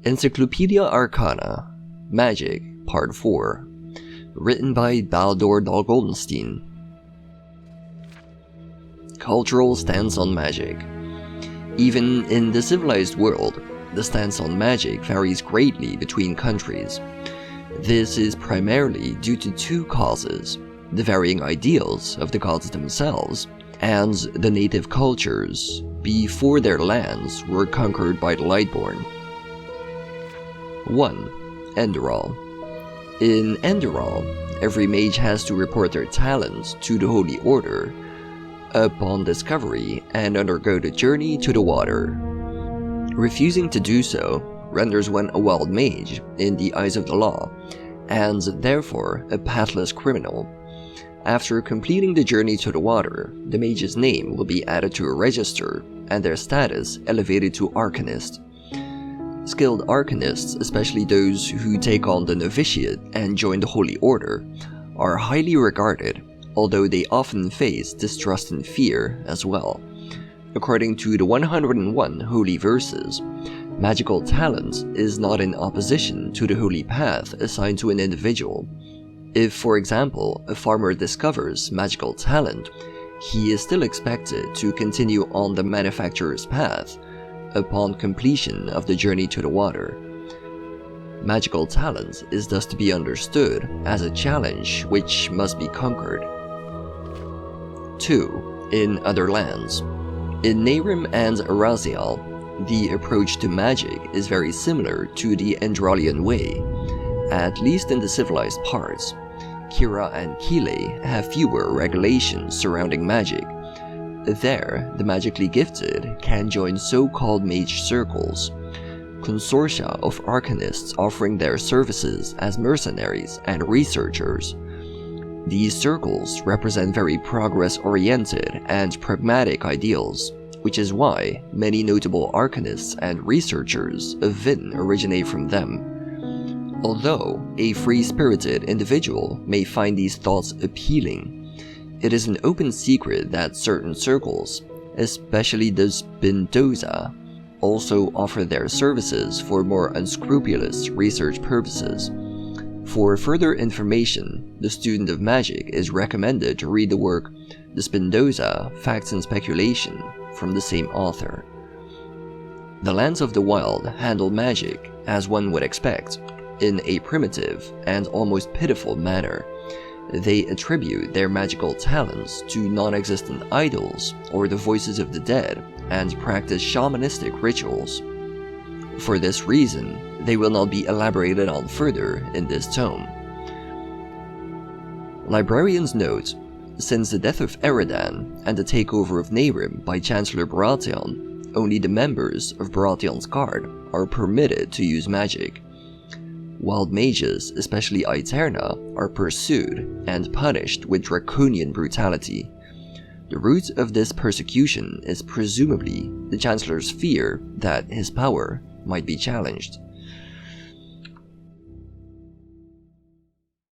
Encyclopedia Arcana, Magic, Part 4, written by Baldur Goldenstein. Cultural stance on magic. Even in the civilized world, the stance on magic varies greatly between countries. This is primarily due to two causes: the varying ideals of the gods themselves, and the native cultures before their lands were conquered by the Lightborn. 1. Enderal. In Enderal, every mage has to report their talents to the Holy Order upon discovery and undergo the journey to the water. Refusing to do so renders one a wild mage in the eyes of the law, and therefore a pathless criminal. After completing the journey to the water, the mage's name will be added to a register and their status elevated to Arcanist. Skilled Arcanists, especially those who take on the novitiate and join the Holy Order, are highly regarded, although they often face distrust and fear as well. According to the 101 Holy Verses, magical talent is not in opposition to the holy path assigned to an individual. If, for example, a farmer discovers magical talent, he is still expected to continue on the manufacturer's path upon completion of the journey to the water. Magical talent is thus to be understood as a challenge which must be conquered. 2. In other lands. In Nehrim and Arazial, the approach to magic is very similar to the Enderalian way, at least in the civilized parts. Kira and Kile have fewer regulations surrounding magic. There, the magically gifted can join so-called mage circles, consortia of arcanists offering their services as mercenaries and researchers. These circles represent very progress-oriented and pragmatic ideals, which is why many notable arcanists and researchers of Vin originate from them. Although a free-spirited individual may find these thoughts appealing, it is an open secret that certain circles, especially the Spindoza, also offer their services for more unscrupulous research purposes. For further information, the student of magic is recommended to read the work The Spindoza, Facts and Speculation from the same author. The lands of the wild handle magic, as one would expect, in a primitive and almost pitiful manner. They attribute their magical talents to non-existent idols or the voices of the dead and practice shamanistic rituals. For this reason, they will not be elaborated on further in this tome. Librarians note, since the death of Eridan and the takeover of Nehrim by Chancellor Baratheon, only the members of Baratheon's guard are permitted to use magic. Wild mages, especially Aeterna, are pursued and punished with draconian brutality. The root of this persecution is presumably the Chancellor's fear that his power might be challenged.